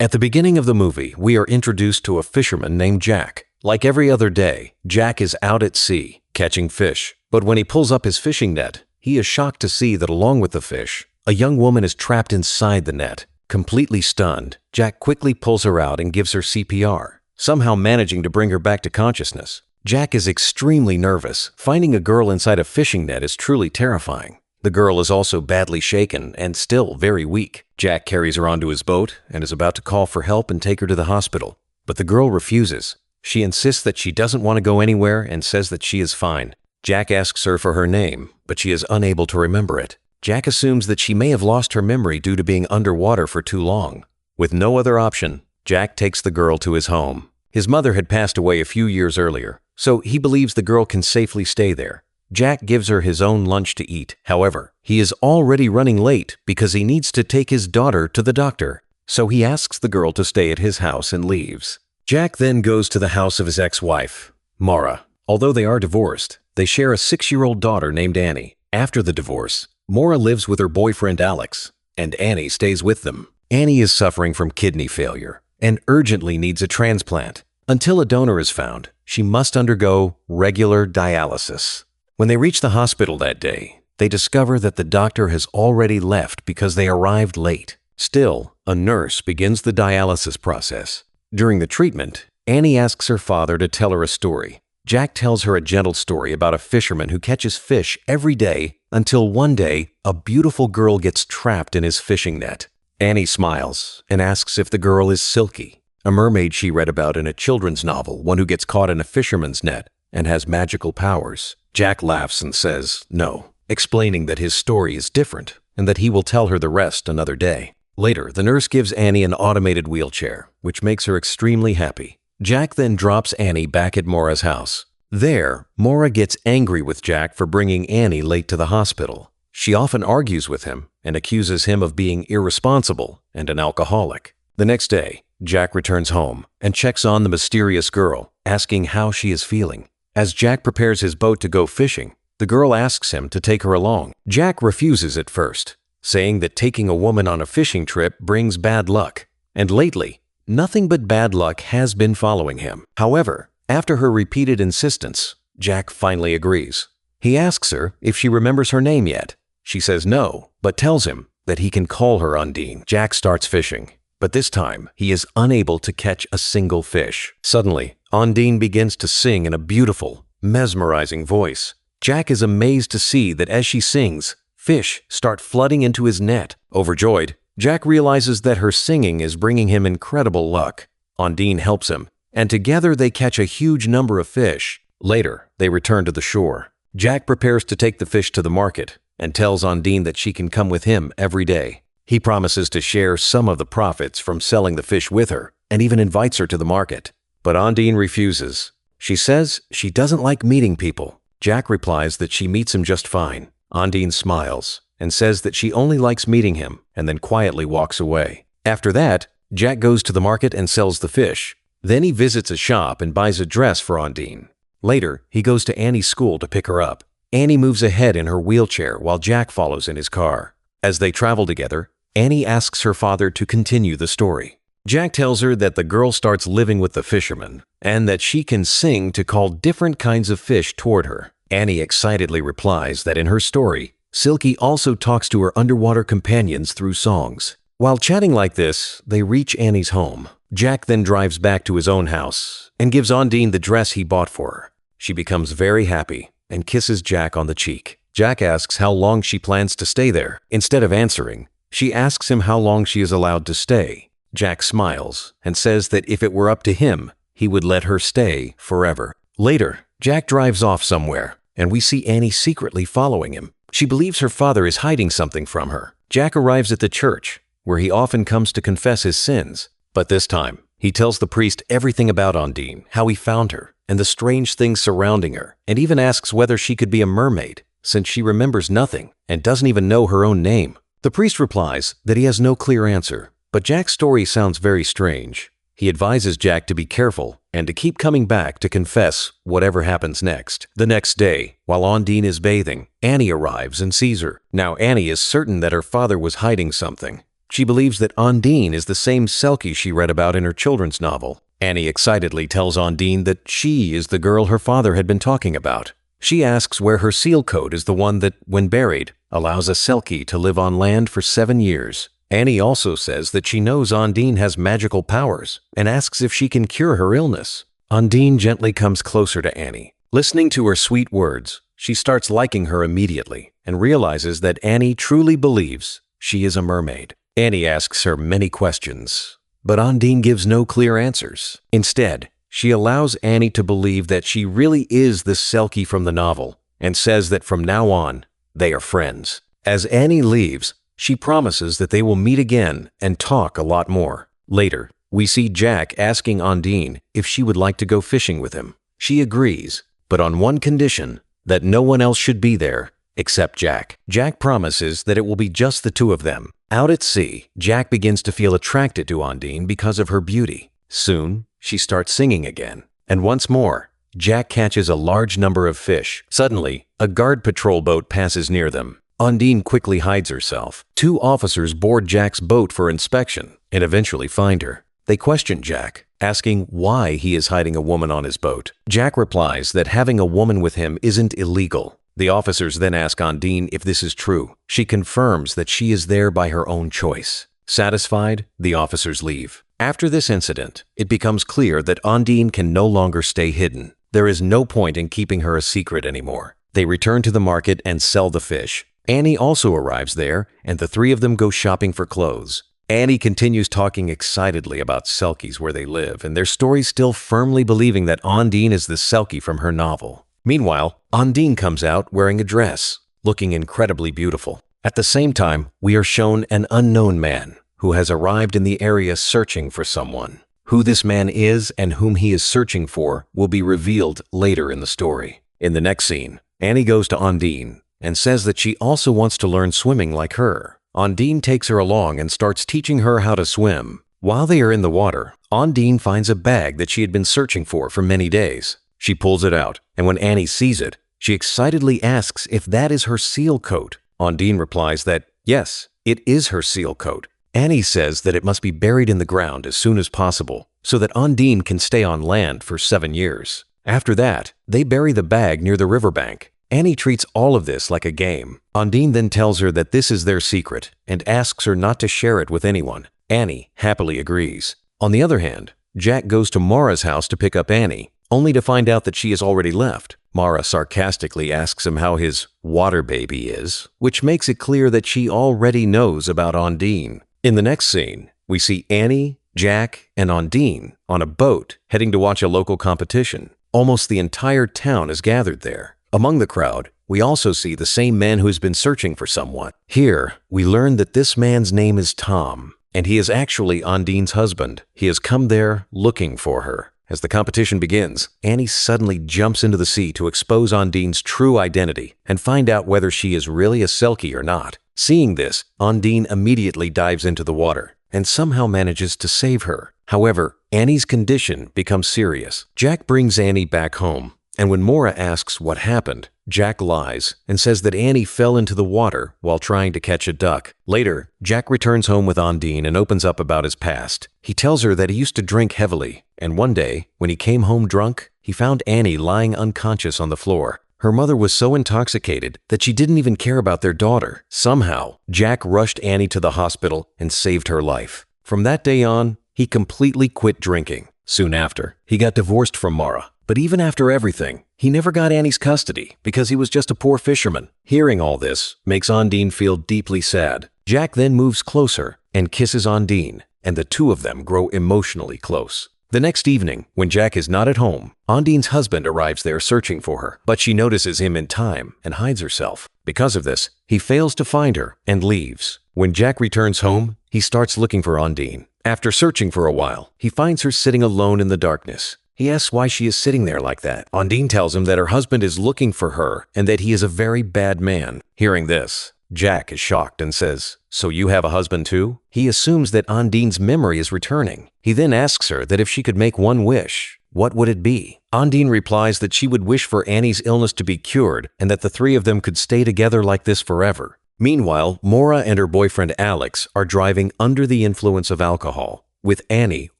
At the beginning of the movie, we are introduced to a fisherman named Jack. Like every other day, Jack is out at sea, catching fish. But when he pulls up his fishing net, he is shocked to see that along with the fish, a young woman is trapped inside the net. Completely stunned, Jack quickly pulls her out and gives her CPR, somehow managing to bring her back to consciousness. Jack is extremely nervous. Finding a girl inside a fishing net is truly terrifying. The girl is also badly shaken and still very weak. Jack carries her onto his boat and is about to call for help and take her to the hospital. But the girl refuses. She insists that she doesn't want to go anywhere and says that she is fine. Jack asks her for her name, but she is unable to remember it. Jack assumes that she may have lost her memory due to being underwater for too long. With no other option, Jack takes the girl to his home. His mother had passed away a few years earlier, so he believes the girl can safely stay there. Jack gives her his own lunch to eat. However, he is already running late because he needs to take his daughter to the doctor. So he asks the girl to stay at his house and leaves. Jack then goes to the house of his ex-wife, Maura. Although they are divorced, they share a 6-year-old daughter named Annie. After the divorce, Maura lives with her boyfriend Alex, and Annie stays with them. Annie is suffering from kidney failure and urgently needs a transplant. Until a donor is found, she must undergo regular dialysis. When they reach the hospital that day, they discover that the doctor has already left because they arrived late. Still, a nurse begins the dialysis process. During the treatment, Annie asks her father to tell her a story. Jack tells her a gentle story about a fisherman who catches fish every day until one day, a beautiful girl gets trapped in his fishing net. Annie smiles and asks if the girl is Silky, a mermaid she read about in a children's novel, one who gets caught in a fisherman's net and has magical powers. Jack laughs and says no, explaining that his story is different and that he will tell her the rest another day. Later, the nurse gives Annie an automated wheelchair, which makes her extremely happy. Jack then drops Annie back at Maura's house. There, Maura gets angry with Jack for bringing Annie late to the hospital. She often argues with him and accuses him of being irresponsible and an alcoholic. The next day, Jack returns home and checks on the mysterious girl, asking how she is feeling. As Jack prepares his boat to go fishing, the girl asks him to take her along. Jack refuses at first, saying that taking a woman on a fishing trip brings bad luck. And lately, nothing but bad luck has been following him. However, after her repeated insistence, Jack finally agrees. He asks her if she remembers her name yet. She says no, but tells him that he can call her Ondine. Jack starts fishing, but this time he is unable to catch a single fish. Suddenly, Ondine begins to sing in a beautiful, mesmerizing voice. Jack is amazed to see that as she sings, fish start flooding into his net. Overjoyed, Jack realizes that her singing is bringing him incredible luck. Ondine helps him, and together they catch a huge number of fish. Later, they return to the shore. Jack prepares to take the fish to the market and tells Ondine that she can come with him every day. He promises to share some of the profits from selling the fish with her and even invites her to the market. But Ondine refuses. She says she doesn't like meeting people. Jack replies that she meets him just fine. Ondine smiles and says that she only likes meeting him and then quietly walks away. After that, Jack goes to the market and sells the fish. Then he visits a shop and buys a dress for Ondine. Later, he goes to Annie's school to pick her up. Annie moves ahead in her wheelchair while Jack follows in his car. As they travel together, Annie asks her father to continue the story. Jack tells her that the girl starts living with the fisherman and that she can sing to call different kinds of fish toward her. Annie excitedly replies that in her story, Silky also talks to her underwater companions through songs. While chatting like this, they reach Annie's home. Jack then drives back to his own house and gives Ondine the dress he bought for her. She becomes very happy and kisses Jack on the cheek. Jack asks how long she plans to stay there. Instead of answering, she asks him how long she is allowed to stay. Jack smiles and says that if it were up to him, he would let her stay forever. Later, Jack drives off somewhere, and we see Annie secretly following him. She believes her father is hiding something from her. Jack arrives at the church, where he often comes to confess his sins. But this time, he tells the priest everything about Ondine, how he found her, and the strange things surrounding her, and even asks whether she could be a mermaid, since she remembers nothing and doesn't even know her own name. The priest replies that he has no clear answer, but Jack's story sounds very strange. He advises Jack to be careful and to keep coming back to confess whatever happens next. The next day, while Ondine is bathing, Annie arrives and sees her. Now Annie is certain that her father was hiding something. She believes that Ondine is the same Selkie she read about in her children's novel. Annie excitedly tells Ondine that she is the girl her father had been talking about. She asks where her seal coat is the one that, when buried, allows a Selkie to live on land for 7 years. Annie also says that she knows Ondine has magical powers and asks if she can cure her illness. Ondine gently comes closer to Annie. Listening to her sweet words, she starts liking her immediately and realizes that Annie truly believes she is a mermaid. Annie asks her many questions, but Ondine gives no clear answers. Instead, she allows Annie to believe that she really is the Selkie from the novel and says that from now on, they are friends. As Annie leaves, she promises that they will meet again and talk a lot more. Later, we see Jack asking Ondine if she would like to go fishing with him. She agrees, but on one condition, that no one else should be there except Jack. Jack promises that it will be just the two of them. Out at sea, Jack begins to feel attracted to Ondine because of her beauty. Soon, she starts singing again. And once more, Jack catches a large number of fish. Suddenly, a guard patrol boat passes near them. Ondine quickly hides herself. 2 officers board Jack's boat for inspection and eventually find her. They question Jack, asking why he is hiding a woman on his boat. Jack replies that having a woman with him isn't illegal. The officers then ask Ondine if this is true. She confirms that she is there by her own choice. Satisfied, the officers leave. After this incident, it becomes clear that Ondine can no longer stay hidden. There is no point in keeping her a secret anymore. They return to the market and sell the fish. Annie also arrives there, and the 3 of them go shopping for clothes. Annie continues talking excitedly about Selkies where they live, and their stories still firmly believing that Ondine is the Selkie from her novel. Meanwhile, Ondine comes out wearing a dress, looking incredibly beautiful. At the same time, we are shown an unknown man who has arrived in the area searching for someone. Who this man is and whom he is searching for will be revealed later in the story. In the next scene, Annie goes to Ondine and says that she also wants to learn swimming like her. Ondine takes her along and starts teaching her how to swim. While they are in the water, Ondine finds a bag that she had been searching for many days. She pulls it out, and when Annie sees it, she excitedly asks if that is her seal coat. Ondine replies that, yes, it is her seal coat. Annie says that it must be buried in the ground as soon as possible, so that Ondine can stay on land for 7 years. After that, they bury the bag near the riverbank. Annie treats all of this like a game. Ondine then tells her that this is their secret and asks her not to share it with anyone. Annie happily agrees. On the other hand, Jack goes to Mara's house to pick up Annie, only to find out that she has already left. Mara sarcastically asks him how his water baby is, which makes it clear that she already knows about Ondine. In the next scene, we see Annie, Jack, and Ondine on a boat heading to watch a local competition. Almost the entire town is gathered there. Among the crowd, we also see the same man who has been searching for someone. Here, we learn that this man's name is Tom, and he is actually Ondine's husband. He has come there looking for her. As the competition begins, Annie suddenly jumps into the sea to expose Ondine's true identity and find out whether she is really a Selkie or not. Seeing this, Ondine immediately dives into the water and somehow manages to save her. However, Annie's condition becomes serious. Jack brings Annie back home, and when Mora asks what happened, Jack lies and says that Annie fell into the water while trying to catch a duck. Later, Jack returns home with Ondine and opens up about his past. He tells her that he used to drink heavily, and one day, when he came home drunk, he found Annie lying unconscious on the floor. Her mother was so intoxicated that she didn't even care about their daughter. Somehow, Jack rushed Annie to the hospital and saved her life. From that day on, he completely quit drinking. Soon after, he got divorced from Mara. But even after everything, he never got Annie's custody because he was just a poor fisherman. Hearing all this makes Ondine feel deeply sad. Jack then moves closer and kisses Ondine, and the two of them grow emotionally close. The next evening, when Jack is not at home, Ondine's husband arrives there searching for her, but she notices him in time and hides herself. Because of this, he fails to find her and leaves. When Jack returns home, he starts looking for Ondine. After searching for a while, he finds her sitting alone in the darkness. He asks why she is sitting there like that. Ondine tells him that her husband is looking for her and that he is a very bad man. Hearing this, Jack is shocked and says, "So you have a husband too?" He assumes that Ondine's memory is returning. He then asks her that if she could make one wish, what would it be? Ondine replies that she would wish for Annie's illness to be cured and that the three of them could stay together like this forever. Meanwhile, Maura and her boyfriend Alex are driving under the influence of alcohol, with Annie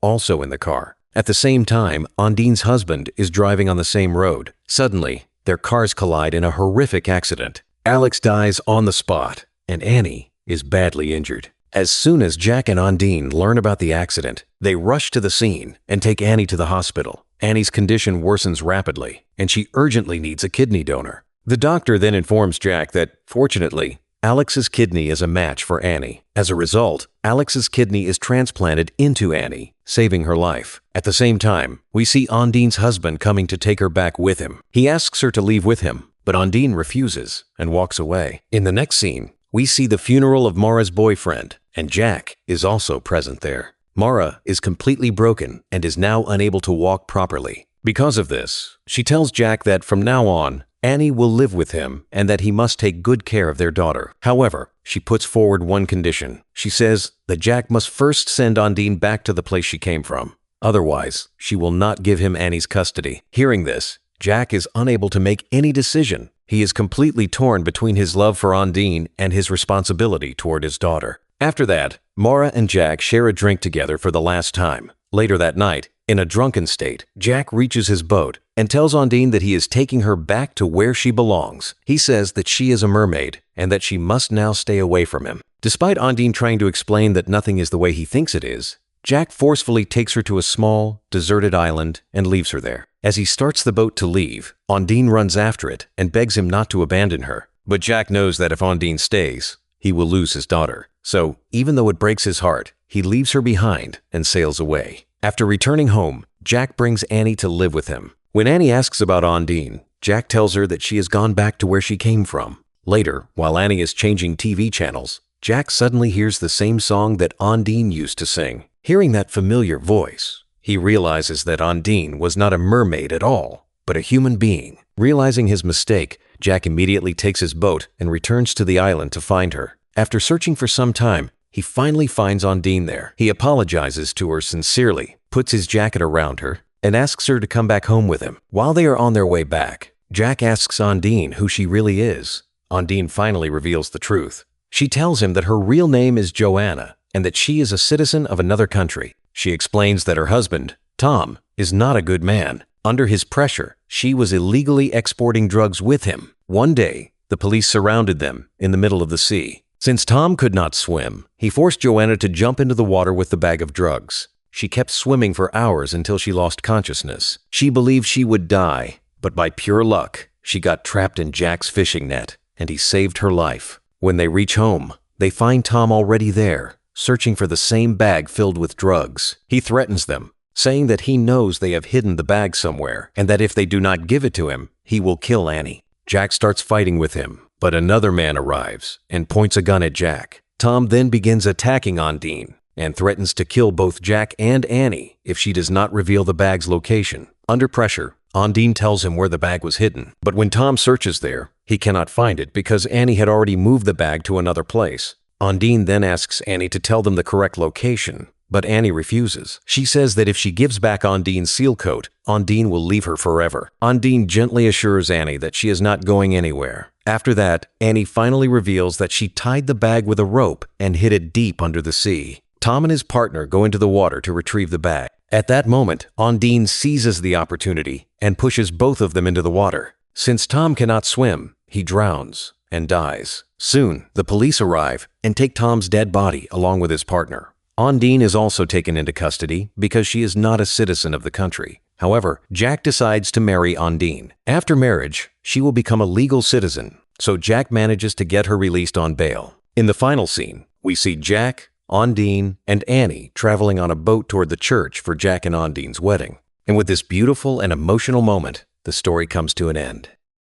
also in the car. At the same time, Ondine's husband is driving on the same road. Suddenly, their cars collide in a horrific accident. Alex dies on the spot, and Annie is badly injured. As soon as Jack and Ondine learn about the accident, they rush to the scene and take Annie to the hospital. Annie's condition worsens rapidly, and she urgently needs a kidney donor. The doctor then informs Jack that, fortunately, Alex's kidney is a match for Annie. As a result, Alex's kidney is transplanted into Annie, saving her life. At the same time, we see Ondine's husband coming to take her back with him. He asks her to leave with him, but Ondine refuses and walks away. In the next scene, we see the funeral of Maura's boyfriend, and Jack is also present there. Maura is completely broken and is now unable to walk properly. Because of this, she tells Jack that from now on, Annie will live with him and that he must take good care of their daughter. However, she puts forward one condition. She says that Jack must first send Ondine back to the place she came from. Otherwise, she will not give him Annie's custody. Hearing this, Jack is unable to make any decision. He is completely torn between his love for Ondine and his responsibility toward his daughter. After that, Maura and Jack share a drink together for the last time. Later that night, in a drunken state, Jack reaches his boat and tells Ondine that he is taking her back to where she belongs. He says that she is a mermaid and that she must now stay away from him. Despite Ondine trying to explain that nothing is the way he thinks it is, Jack forcefully takes her to a small, deserted island and leaves her there. As he starts the boat to leave, Ondine runs after it and begs him not to abandon her. But Jack knows that if Ondine stays, he will lose his daughter. So, even though it breaks his heart, he leaves her behind and sails away. After returning home, Jack brings Annie to live with him. When Annie asks about Ondine, Jack tells her that she has gone back to where she came from. Later, while Annie is changing TV channels, Jack suddenly hears the same song that Ondine used to sing. Hearing that familiar voice, he realizes that Ondine was not a mermaid at all, but a human being. Realizing his mistake, Jack immediately takes his boat and returns to the island to find her. After searching for some time, he finally finds Ondine there. He apologizes to her sincerely, puts his jacket around her, and asks her to come back home with him. While they are on their way back, Jack asks Ondine who she really is. Ondine finally reveals the truth. She tells him that her real name is Joanna and that she is a citizen of another country. She explains that her husband, Tom, is not a good man. Under his pressure, she was illegally exporting drugs with him. One day, the police surrounded them in the middle of the sea. Since Tom could not swim, he forced Joanna to jump into the water with the bag of drugs. She kept swimming for hours until she lost consciousness. She believed she would die, but by pure luck, she got trapped in Jack's fishing net, and he saved her life. When they reach home, they find Tom already there, searching for the same bag filled with drugs. He threatens them, saying that he knows they have hidden the bag somewhere, and that if they do not give it to him, he will kill Annie. Jack starts fighting with him, but another man arrives and points a gun at Jack. Tom then begins attacking Ondine and threatens to kill both Jack and Annie if she does not reveal the bag's location. Under pressure, Ondine tells him where the bag was hidden, but when Tom searches there, he cannot find it because Annie had already moved the bag to another place. Ondine then asks Annie to tell them the correct location, but Annie refuses. She says that if she gives back Ondine's seal coat, Ondine will leave her forever. Ondine gently assures Annie that she is not going anywhere. After that, Annie finally reveals that she tied the bag with a rope and hid it deep under the sea. Tom and his partner go into the water to retrieve the bag. At that moment, Ondine seizes the opportunity and pushes both of them into the water. Since Tom cannot swim, he drowns and dies. Soon, the police arrive and take Tom's dead body along with his partner. Ondine is also taken into custody because she is not a citizen of the country. However, Jack decides to marry Ondine. After marriage, she will become a legal citizen, so Jack manages to get her released on bail. In the final scene, we see Jack, Ondine, and Annie traveling on a boat toward the church for Jack and Ondine's wedding. And with this beautiful and emotional moment, the story comes to an end.